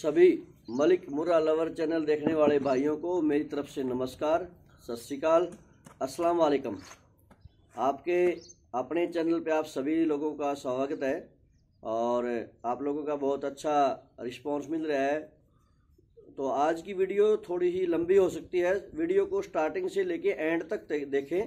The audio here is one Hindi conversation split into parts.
सभी मलिक मुर्रा लवर चैनल देखने वाले भाइयों को मेरी तरफ से नमस्कार, सत श्री अकाल, अस्सलाम वालेकुम। आपके अपने चैनल पे आप सभी लोगों का स्वागत है और आप लोगों का बहुत अच्छा रिस्पांस मिल रहा है। तो आज की वीडियो थोड़ी ही लंबी हो सकती है। वीडियो को स्टार्टिंग से लेके एंड तक देखें।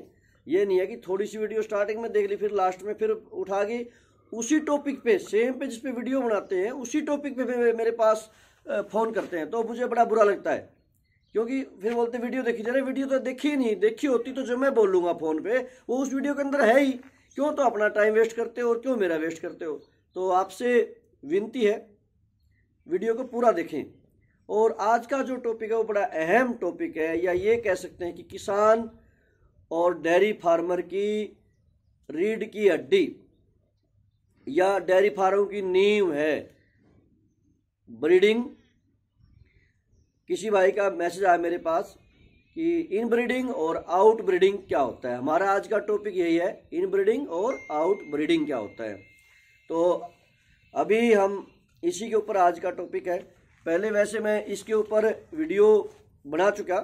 ये नहीं है कि थोड़ी सी वीडियो स्टार्टिंग में देख ली फिर लास्ट में फिर उठा के उसी टॉपिक पे सेम पे जिस पे वीडियो बनाते हैं उसी टॉपिक पे मेरे पास फ़ोन करते हैं, तो मुझे बड़ा बुरा लगता है। क्योंकि फिर बोलते वीडियो देखी जा रही, वीडियो तो देखी ही नहीं, देखी होती तो जो मैं बोलूँगा फ़ोन पे वो उस वीडियो के अंदर है ही। क्यों तो अपना टाइम वेस्ट करते हो और क्यों मेरा वेस्ट करते हो। तो आपसे विनती है वीडियो को पूरा देखें। और आज का जो टॉपिक है वो बड़ा अहम टॉपिक है, या ये कह सकते हैं कि किसान और डेयरी फार्मर की रीढ़ की हड्डी या डेयरी फार्म की नींव है ब्रीडिंग। किसी भाई का मैसेज आया मेरे पास कि इन ब्रीडिंग और आउट ब्रीडिंग क्या होता है। हमारा आज का टॉपिक यही है, इन ब्रीडिंग और आउट ब्रीडिंग क्या होता है। तो अभी हम इसी के ऊपर आज का टॉपिक है। पहले वैसे मैं इसके ऊपर वीडियो बना चुका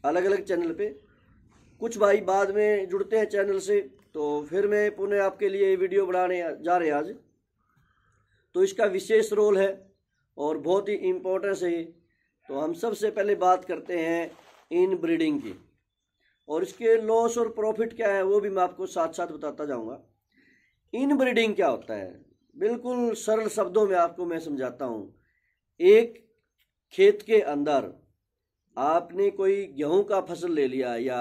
अलग अलग चैनल पे। कुछ भाई बाद में जुड़ते हैं चैनल से, तो फिर मैं पुनः आपके लिए वीडियो बनाने जा रहे हैं आज। तो इसका विशेष रोल है और बहुत ही इम्पोर्टेंस है। तो हम सबसे पहले बात करते हैं इन ब्रीडिंग की, और इसके लॉस और प्रॉफिट क्या है वो भी मैं आपको साथ साथ बताता जाऊंगा। इन ब्रीडिंग क्या होता है, बिल्कुल सरल शब्दों में आपको मैं समझाता हूँ। एक खेत के अंदर आपने कोई गेहूं का फसल ले लिया या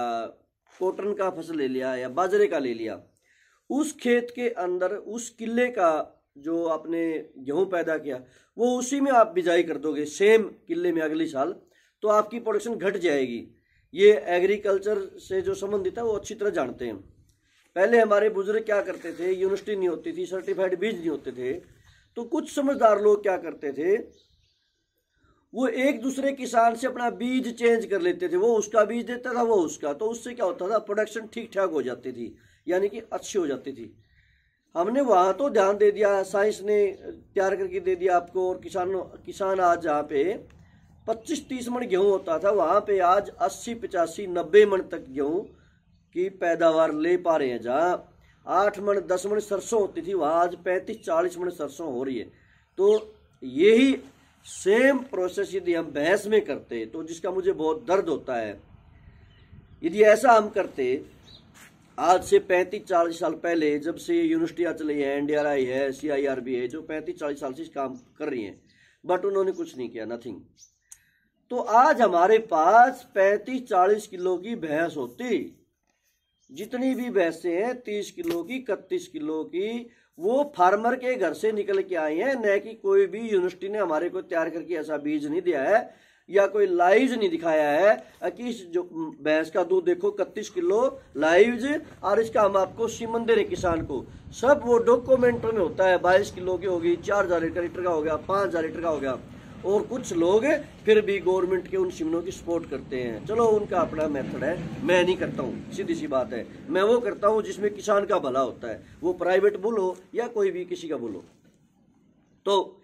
कॉटन का फसल ले लिया या बाजरे का ले लिया। उस खेत के अंदर उस किले का जो आपने गेहूं पैदा किया वो उसी में आप बिजाई कर दोगे सेम किले में अगली साल, तो आपकी प्रोडक्शन घट जाएगी। ये एग्रीकल्चर से जो संबंधित है वो अच्छी तरह जानते हैं। पहले हमारे बुजुर्ग क्या करते थे, यूनिवर्सिटी नहीं होती थी, सर्टिफाइड बीज नहीं होते थे, तो कुछ समझदार लोग क्या करते थे, वो एक दूसरे किसान से अपना बीज चेंज कर लेते थे। वो उसका बीज देता था, वो उसका, तो उससे क्या होता था, प्रोडक्शन ठीक ठाक हो जाती थी, यानी कि अच्छी हो जाती थी। हमने वहाँ तो ध्यान दे दिया, साइंस ने तैयार करके दे दिया आपको, और किसान आज जहाँ पे 25-30 मन गेहूँ होता था वहाँ पे आज 80-85-90 मन तक गेहूँ की पैदावार ले पा रहे हैं। जहाँ 8 मन 10 मन सरसों होती थी वहाँ आज 35-40 मन सरसों हो रही है। तो यही सेम प्रोसेस यदि हम भैंस में करते, तो जिसका मुझे बहुत दर्द होता है, यदि ऐसा हम करते आज से 35-40 साल पहले, जब से यूनिवर्सिटियाँ चली हैं, NDRI है, CIRB है, जो 35-40 साल से काम कर रही हैं, बट उन्होंने कुछ नहीं किया, नथिंग। तो आज हमारे पास 35-40 किलो की भैंस होती, जितनी भी भैंसें हैं 30 किलो की, 31 किलो की, वो फार्मर के घर से निकल के आई हैं, न कि कोई भी यूनिवर्सिटी ने हमारे को तैयार करके ऐसा बीज नहीं दिया है या कोई लाइव्स नहीं दिखाया है कि जो भैंस का दूध देखो 31 किलो लाइव्स, और इसका हम आपको सीमन दे रहे किसान को। सब वो डॉक्यूमेंट में होता है, 22 किलो की होगी, 4000 लीटर का हो गया, 5000 लीटर का हो गया। और कुछ लोग फिर भी गवर्नमेंट के उन सीमनों की सपोर्ट करते हैं। चलो उनका अपना मेथड है, मैं नहीं करता हूँ, सीधी सी बात है। मैं वो करता हूँ जिसमें किसान का भला होता है, वो प्राइवेट बुल हो या कोई भी किसी का बुल हो। तो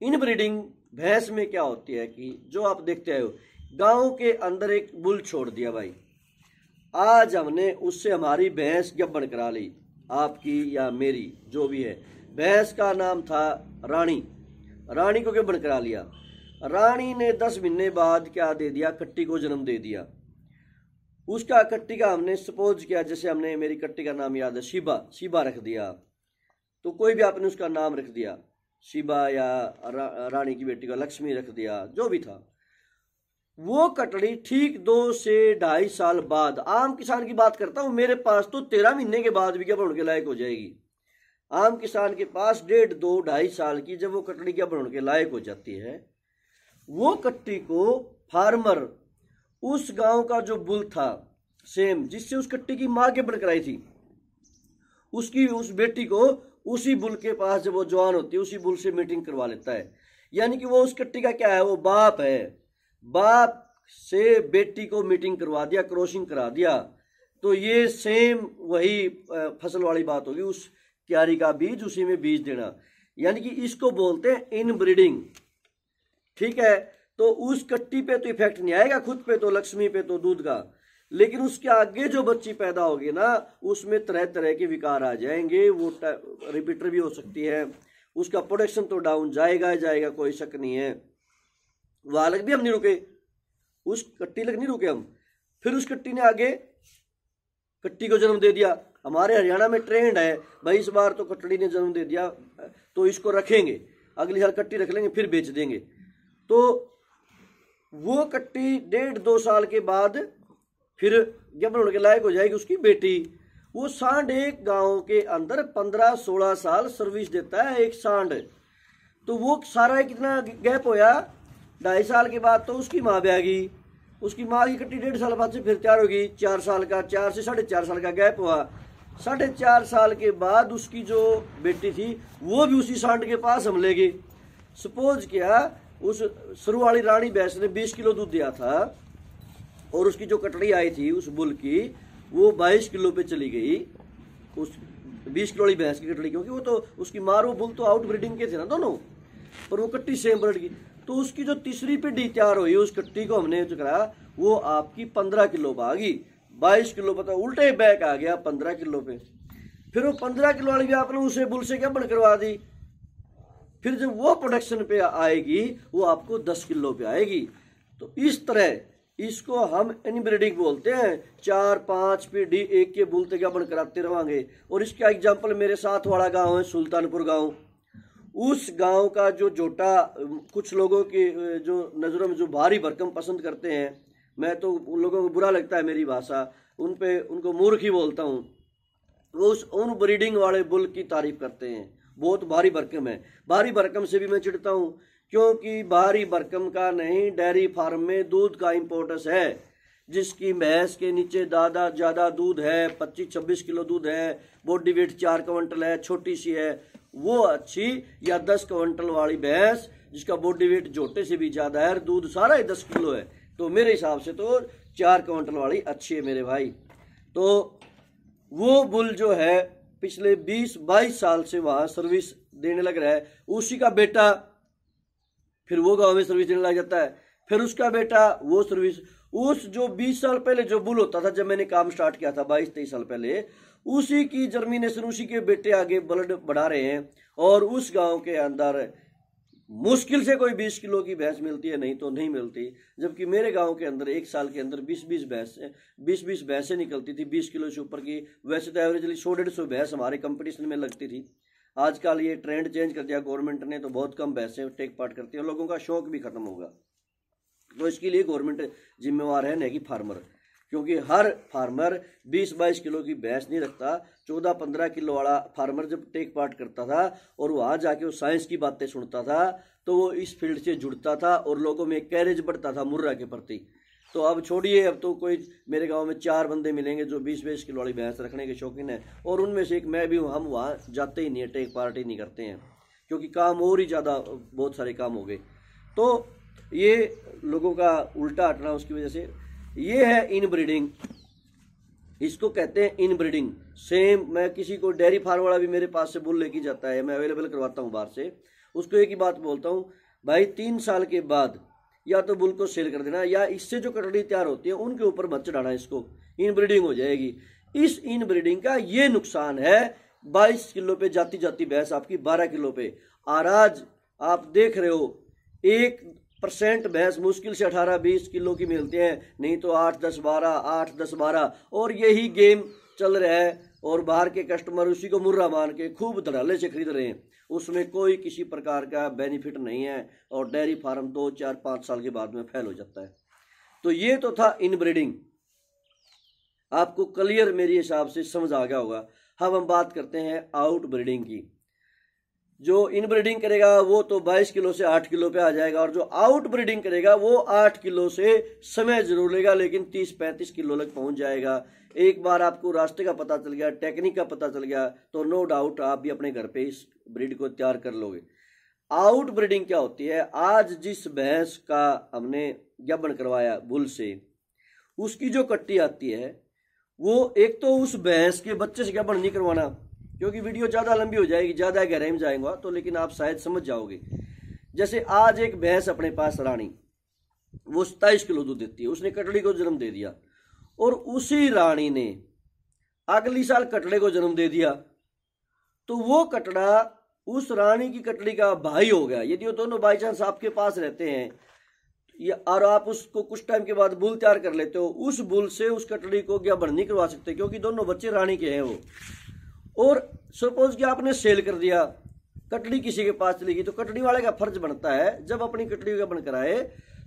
इन ब्रीडिंग भैंस में क्या होती है कि जो आप देखते हो, गाँव के अंदर एक बुल छोड़ दिया भाई, आज हमने उससे हमारी भैंस गब्बन करा ली, आपकी या मेरी जो भी है। भैंस का नाम था रानी, रानी को गब्बन करा लिया। रानी ने 10 महीने बाद क्या दे दिया, कट्टी को जन्म दे दिया। उसका कट्टी का हमने सपोज किया, जैसे हमने, मेरी कट्टी का नाम याद है, शिबा रख दिया। तो कोई भी आपने उसका नाम रख दिया, शिबा, या रानी की बेटी का लक्ष्मी रख दिया, जो भी था। वो कटड़ी ठीक 2 से 2.5 साल बाद, आम किसान की बात करता हूं, मेरे पास तो 13 महीने के बाद भी क्या बढ़ने के लायक हो जाएगी। आम किसान के पास 1.5, 2, 2.5 साल की जब वो कटड़ी क्या बढ़ने के लायक हो जाती है, वो कट्टी को फार्मर उस गांव का जो बुल था सेम, जिससे उस कट्टी की मां के बनकराई थी, उसकी उस बेटी को उसी बुल के पास जब वो जवान होती है उसी बुल से मीटिंग करवा लेता है। यानी कि वो उस कट्टी का क्या है, वो बाप है। बाप से बेटी को मीटिंग करवा दिया, क्रॉसिंग करा दिया। तो ये सेम वही फसल वाली बात होगी, उस क्यारी का बीज उसी में बीज देना, यानी कि इसको बोलते हैं इन ब्रीडिंग। ठीक है, तो उस कट्टी पे तो इफेक्ट नहीं आएगा, खुद पे तो, लक्ष्मी पे तो दूध का, लेकिन उसके आगे जो बच्ची पैदा होगी ना उसमें तरह तरह के विकार आ जाएंगे, वो रिपीटर भी हो सकती है, उसका प्रोडक्शन तो डाउन जाएगा जाएगा, कोई शक नहीं है। वहां लग भी हम नहीं रुके, उस कट्टी लग नहीं रुके हम, फिर उस कट्टी ने आगे कट्टी को जन्म दे दिया। हमारे हरियाणा में ट्रेंड है भाई, इस बार तो कट्टी ने जन्म दे दिया तो इसको रखेंगे, अगली साल कट्टी रख लेंगे फिर बेच देंगे। तो वो कट्टी 1.5-2 साल के बाद फिर जब होने के लायक हो जाएगी उसकी बेटी, वो सांड एक गांव के अंदर 15-16 साल सर्विस देता है एक सांड। तो वो सारा कितना गैप होया, 2.5 साल के बाद तो उसकी माँ ब्यागी, उसकी माँ की कट्टी 1.5 साल बाद से फिर तैयार होगी, 4 साल का, 4 से 4.5 साल का गैप हुआ। 4.5 साल के बाद उसकी जो बेटी थी वो भी उसी सांड के पास हम ले गए। सपोज किया उस शुरू वाली रानी भैंस ने 20 किलो दूध दिया था और उसकी जो कटड़ी आई थी उस बुल की वो 22 किलो पे चली गई, उस 20 किलो वाली भैंस की कटड़ी, क्योंकि वो तो उसकी माँ और बुल तो आउट ब्रीडिंग के थे ना दोनों, पर वो कट्टी सेम ब्रीड की। तो उसकी जो तीसरी पीढ़ी तैयार हुई उस कट्टी को हमने करा, वो आपकी 15 किलो पे आ गई, 22 किलो पे तो उल्टे बैक आ गया 15 किलो पे। फिर वो 15 किलो वाली भी आपने उसे बुल से क्या बन करवा दी, फिर जब वो प्रोडक्शन पे आएगी वो आपको 10 किलो पे आएगी। तो इस तरह इसको हम इनब्रीडिंग बोलते हैं, 4-5 पीढ़ी एक के बुल क्या बन कराते रहेंगे। और इसका एग्जाम्पल मेरे साथ वाला गाँव है सुल्तानपुर गाँव, उस गांव का जो जोटा कुछ लोगों की जो नज़रों में जो भारी भरकम पसंद करते हैं, मैं तो उन लोगों को बुरा लगता है मेरी भाषा, उन पे उनको मूर्ख ही बोलता हूँ, वो उन ब्रीडिंग वाले बुल की तारीफ करते हैं, बहुत भारी भरकम है। भारी भरकम से भी मैं चिढ़ता हूँ, क्योंकि भारी भरकम का नहीं, डेयरी फार्म में दूध का इम्पोर्टेंस है। जिसकी भैंस के नीचे ज़्यादा दूध है, 25-26 किलो दूध है, बॉडी वेट 4 क्विंटल है, छोटी सी है, वो अच्छी, या 10 क्विंटल वाली भैंस जिसका बॉडी वेट जोटे से भी ज्यादा है, दूध सारा ही 10 किलो है, तो मेरे हिसाब से तो 4 क्विंटल वाली अच्छी है मेरे भाई। तो वो बुल जो है पिछले 20-22 साल से वहां सर्विस देने लग रहा है, उसी का बेटा फिर वो गांव में सर्विस देने लग जाता है, फिर उसका बेटा वो सर्विस, उस जो 20 साल पहले जो बुल होता था जब मैंने काम स्टार्ट किया था 22-23 साल पहले, उसी की जर्मिनेशन, उसी के बेटे आगे ब्लड बढ़ा रहे हैं। और उस गांव के अंदर मुश्किल से कोई 20 किलो की भैंस मिलती है, नहीं तो नहीं मिलती। जबकि मेरे गांव के अंदर एक साल के अंदर 20-20 भैंसें निकलती थी 20 किलो से ऊपर की। वैसे तो एवरेजली 100-150 भैंस हमारे कंपटीशन में लगती थी। आजकल ये ट्रेंड चेंज कर दिया गवर्नमेंट ने, तो बहुत कम भैंसें टेक पार्ट करती है, लोगों का शौक भी खत्म होगा। तो इसके लिए गवर्नमेंट जिम्मेवार है, नहीं कि फार्मर, क्योंकि हर फार्मर 20-22 किलो की भैंस नहीं रखता। 14-15 किलो वाला फार्मर जब टेक पार्ट करता था और वहाँ जाके वो साइंस की बातें सुनता था, तो वो इस फील्ड से जुड़ता था और लोगों में कैरेज बढ़ता था मुर्रा के प्रति। तो अब छोड़िए, अब तो कोई मेरे गांव में 4 बंदे मिलेंगे जो 20-22 किलो वाली भैंस रखने के शौकीन है, और उनमें से एक मैं भी हूँ। हम वहाँ जाते ही नहीं है, टेक पार्ट ही नहीं करते हैं, क्योंकि काम और ही ज़्यादा बहुत सारे काम हो गए। तो ये लोगों का उल्टा हटना, उसकी वजह से ये है इनब्रीडिंग, इसको कहते हैं इनब्रीडिंग। सेम मैं किसी को डेयरी फार्म वाला भी मेरे पास से बुल लेके जाता है, मैं अवेलेबल करवाता हूँ बाहर से, उसको एक ही बात बोलता हूँ, भाई 3 साल के बाद या तो बुल को सेल कर देना, या इससे जो कटड़ी तैयार होती है उनके ऊपर मत चढ़ाना, इसको इनब्रीडिंग हो जाएगी। इस इनब्रीडिंग का ये नुकसान है, 22 किलो पे जाती जाती भैंस आपकी 12 किलो पे। और आज आप देख रहे हो 1% भैंस मुश्किल से 18-20 किलो की मिलती हैं, नहीं तो 8-10-12, 8-10-12, और यही गेम चल रहा है। और बाहर के कस्टमर उसी को मुर्रा मान के खूब धड़ाले से खरीद रहे हैं, उसमें कोई किसी प्रकार का बेनिफिट नहीं है, और डेयरी फार्म 2-4-5 साल के बाद में फेल हो जाता है। तो ये तो था इनब्रीडिंग, आपको क्लियर मेरे हिसाब से समझ आ गया होगा। हम बात करते हैं आउट ब्रीडिंग की। जो इनब्रीडिंग करेगा वो तो 22 किलो से 8 किलो पे आ जाएगा, और जो आउट ब्रीडिंग करेगा वो 8 किलो से समय जरूर लेगा, लेकिन 30-35 किलो तक पहुंच जाएगा। एक बार आपको रास्ते का पता चल गया, टेक्निक का पता चल गया, तो नो डाउट आप भी अपने घर पे इस ब्रीड को तैयार कर लोगे। आउट ब्रीडिंग क्या होती है? आज जिस भैंस का हमने जबन करवाया बुल से, उसकी जो कट्टी आती है वो एक तो उस भैंस के बच्चे से जबन नहीं करवाना, क्योंकि वीडियो ज़्यादा लंबी हो जाएगी, ज़्यादा गहराई में जाएगा तो, लेकिन आप शायद समझ जाओगे। जैसे आज एक भैंस अपने पास रानी, वो 27 किलो दूध देती है, उसने कटड़ी को जन्म दे दिया, और उसी रानी ने अगली साल कटड़े को जन्म दे दिया, तो वो कटड़ा उस रानी की कटड़ी का भाई हो गया। यदि वो दोनों बाई चांस आपके पास रहते हैं और आप उसको कुछ टाइम के बाद बुल तैयार कर लेते हो, उस बुल से उस कटड़ी को क्या बढ़ नहीं करवा सकते, क्योंकि दोनों बच्चे रानी के हैं वो। और सपोज कि आपने सेल कर दिया, कटड़ी किसी के पास चली गई, तो कटड़ी वाले का फर्ज बनता है जब अपनी कटड़ी का बन कराए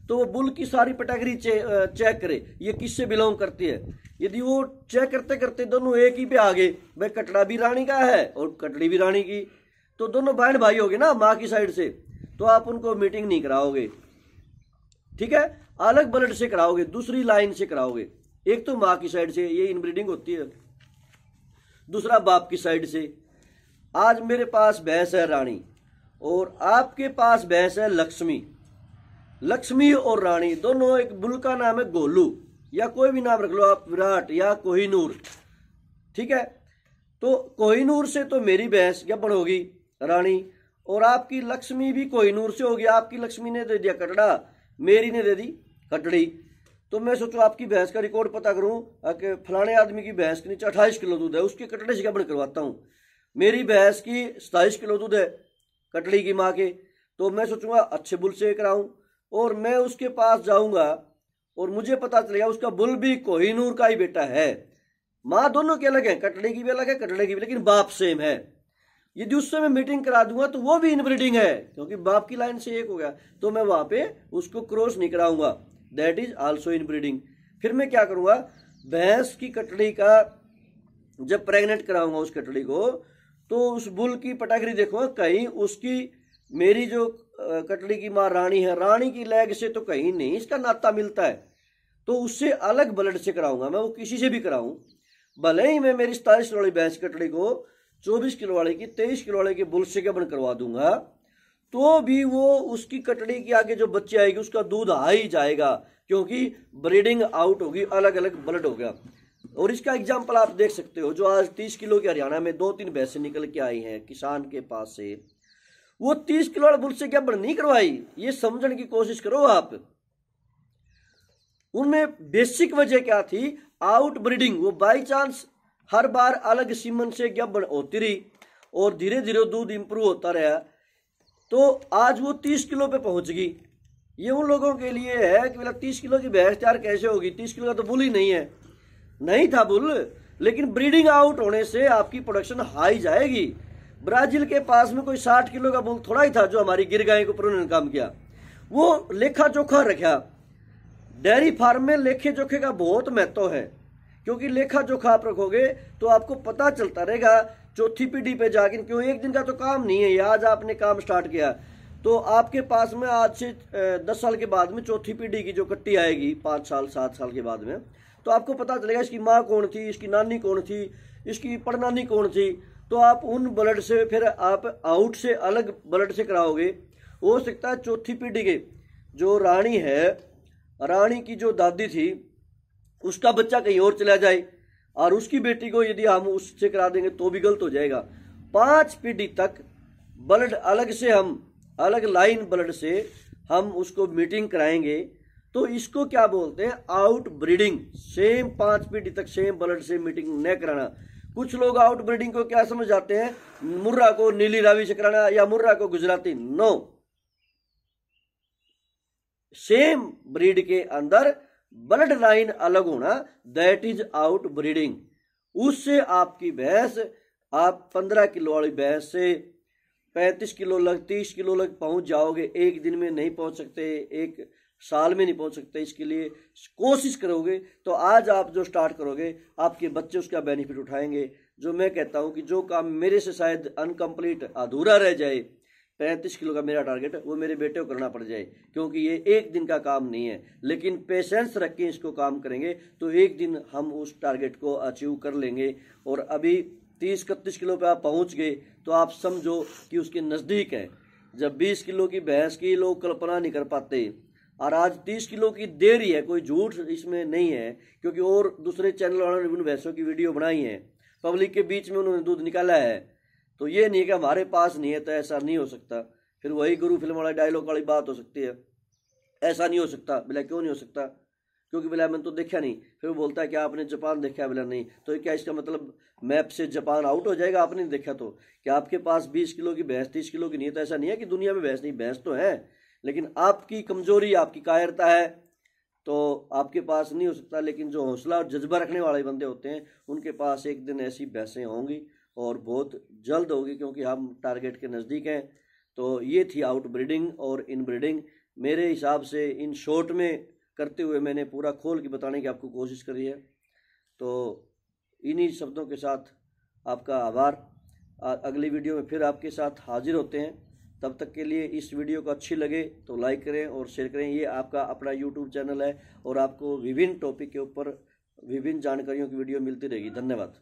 तो वो बुल की सारी पेटागरी चेक करे, ये किससे बिलोंग करती है। यदि वो चेक करते करते दोनों एक ही पे आ गए, भाई कटड़ा भी रानी का है और कटड़ी भी रानी की, तो दोनों बहन भाई हो गए ना माँ की साइड से, तो आप उनको मीटिंग नहीं कराओगे, ठीक है, अलग ब्लड से कराओगे, दूसरी लाइन से कराओगे। एक तो माँ की साइड से ये इनब्रीडिंग होती है, दूसरा बाप की साइड से। आज मेरे पास भैंस है रानी और आपके पास भैंस है लक्ष्मी। लक्ष्मी और रानी दोनों, एक बुल का नाम है गोलू, या कोई भी नाम रख लो आप, विराट या कोहिनूर, ठीक है। तो कोहिनूर से तो मेरी भैंस क्या होगी रानी, और आपकी लक्ष्मी भी कोहिनूर से होगी। आपकी लक्ष्मी ने दे दिया कटड़ा, मेरी ने दे दी कटड़ी, तो मैं सोचो आपकी भैंस का रिकॉर्ड पता करूं कि फलाने आदमी की भैंस के नीचे 28 किलो दूध है, उसके कटड़े से क्या बन करवाता हूं। मेरी भैंस की 27 किलो दूध है कटड़ी की माँ के, तो मैं सोचूंगा अच्छे बुल से कराऊं, और मैं उसके पास जाऊंगा और मुझे पता चलेगा उसका बुल भी कोहिनूर का ही बेटा है। माँ दोनों के अलग है, कटड़े की भी अलग है, कटड़े की भी, लेकिन बाप सेम है। यदि उससे मैं मीटिंग करा दूंगा तो वो भी इनब्रीडिंग है, क्योंकि बाप की लाइन से एक हो गया, तो मैं वहां पे उसको क्रॉस नहीं कराऊंगा, दैट इज आल्सो इनब्रीडिंग। फिर मैं क्या करूंगा, भैंस की कटड़ी का जब प्रेग्नेंट कराऊंगा उस कटड़ी को, तो उस बुल की पटाखरी देखूंगा, कहीं उसकी मेरी जो कटड़ी की माँ रानी है, रानी की लेग से तो कहीं नहीं इसका नाता मिलता है, तो उससे अलग ब्लड से कराऊंगा मैं, वो किसी से भी कराऊं। भले ही मैं मेरी 27 किलो वाली भैंस कटड़ी को 24 किलो वाले की 23 किलो वाले के बुल से क्या बन करवा दूंगा, तो भी वो उसकी कटड़ी के आगे जो बच्चे आएगी उसका दूध आ ही जाएगा, क्योंकि ब्रीडिंग आउट होगी, अलग अलग ब्लड हो गया। और इसका एग्जाम्पल आप देख सकते हो, जो आज 30 किलो के हरियाणा में 2-3 भैंसें निकल के आई हैं किसान के पास से, वो 30 किलो वाले बुल से क्या बन नहीं करवाई, ये समझने की कोशिश करो आप। उनमें बेसिक वजह क्या थी, आउट ब्रीडिंग। वो बाई चांस हर बार अलग सीमन से क्या होती रही और धीरे धीरे दूध इंप्रूव होता रहा, तो आज वो 30 किलो पे पहुंच गई। ये उन लोगों के लिए है कि मतलब 30 किलो की भैंस तैयार कैसे होगी, 30 किलो का तो बुल ही नहीं है, नहीं था बुल, लेकिन ब्रीडिंग आउट होने से आपकी प्रोडक्शन हाई जाएगी। ब्राजील के पास में कोई 60 किलो का बुल थोड़ा ही था जो हमारी गिर गाय को उन्होंने काम किया, वो लेखा जोखा रखा। डेयरी फार्म में लेखे जोखे का बहुत महत्व है, क्योंकि लेखा जोखा आप रखोगे तो आपको पता चलता रहेगा चौथी पीढ़ी पे जाके, क्यों एक दिन का तो काम नहीं है, ये आज आपने काम स्टार्ट किया तो आपके पास में आज से 10 साल के बाद में चौथी पीढ़ी की जो कट्टी आएगी 5 साल 7 साल के बाद में, तो आपको पता चलेगा इसकी माँ कौन थी, इसकी नानी कौन थी, इसकी पड़नानी कौन थी। तो आप उन ब्लड से फिर आप आउट से अलग ब्लड से कराओगे। हो सकता है चौथी पीढ़ी के जो रानी है, रानी की जो दादी थी, उसका बच्चा कहीं और चला जाए और उसकी बेटी को यदि हम उससे करा देंगे तो भी गलत हो जाएगा। 5 पीढ़ी तक ब्लड अलग से, हम अलग लाइन ब्लड से हम उसको मीटिंग कराएंगे, तो इसको क्या बोलते हैं, आउट ब्रीडिंग। सेम 5 पीढ़ी तक सेम ब्लड से मीटिंग न कराना। कुछ लोग आउट ब्रीडिंग को क्या समझ जाते हैं, मुर्रा को नीली रावी से कराना या मुर्रा को गुजराती, नो। सेम ब्रीड के अंदर ब्लड लाइन अलग होना, दैट इज आउट ब्रीडिंग। उससे आपकी भैंस, आप 15 किलो वाली भैंस से 35 किलो लग 30 किलो लग पहुंच जाओगे। एक दिन में नहीं पहुंच सकते, एक साल में नहीं पहुंच सकते, इसके लिए कोशिश करोगे तो आज आप जो स्टार्ट करोगे आपके बच्चे उसका बेनिफिट उठाएंगे। जो मैं कहता हूं कि जो काम मेरे से शायद अनकम्प्लीट अधूरा रह जाए, 35 किलो का मेरा टारगेट, वो मेरे बेटे को करना पड़ जाए, क्योंकि ये एक दिन का काम नहीं है, लेकिन पेशेंस रख के इसको काम करेंगे तो एक दिन हम उस टारगेट को अचीव कर लेंगे। और अभी 30-31 किलो पे आप पहुंच गए तो आप समझो कि उसके नज़दीक है। जब 20 किलो की भैंस की लोग कल्पना नहीं कर पाते, और आज 30 किलो की देरी है, कोई झूठ इसमें नहीं है, क्योंकि और दूसरे चैनल वालों ने उन भैंसों की वीडियो बनाई है, पब्लिक के बीच में उन्होंने दूध निकाला है। तो ये नहीं कि हमारे पास नहीं है तो ऐसा नहीं हो सकता, फिर वही गुरु फिल्म वाला डायलॉग वाली बात हो सकती है, ऐसा नहीं हो सकता। बोला क्यों नहीं हो सकता? क्योंकि बोला मैंने तो देखा नहीं। फिर वो बोलता है कि आपने जापान देखा है? बोला नहीं। तो क्या इसका मतलब मैप से जापान आउट हो जाएगा आपने नहीं देखा तो? क्या आपके पास 20 किलो की भैंस 30 किलो की नहीं है? तो ऐसा नहीं है कि दुनिया में भैंस नहीं, भैंस तो है, लेकिन आपकी कमजोरी आपकी कायरता है, तो आपके पास नहीं हो सकता। लेकिन जो हौसला और जज्बा रखने वाले बंदे होते हैं उनके पास एक दिन ऐसी भैंसें होंगी और बहुत जल्द होगी, क्योंकि हम टारगेट के नज़दीक हैं। तो ये थी आउट ब्रीडिंग और इन ब्रीडिंग। मेरे हिसाब से इन शॉर्ट में करते हुए मैंने पूरा खोल के बताने की आपको कोशिश करी है। तो इन्हीं शब्दों के साथ आपका आभार। अगली वीडियो में फिर आपके साथ हाजिर होते हैं। तब तक के लिए इस वीडियो को अच्छी लगे तो लाइक करें और शेयर करें। ये आपका अपना यूट्यूब चैनल है और आपको विभिन्न टॉपिक के ऊपर विभिन्न जानकारियों की वीडियो मिलती रहेगी। धन्यवाद।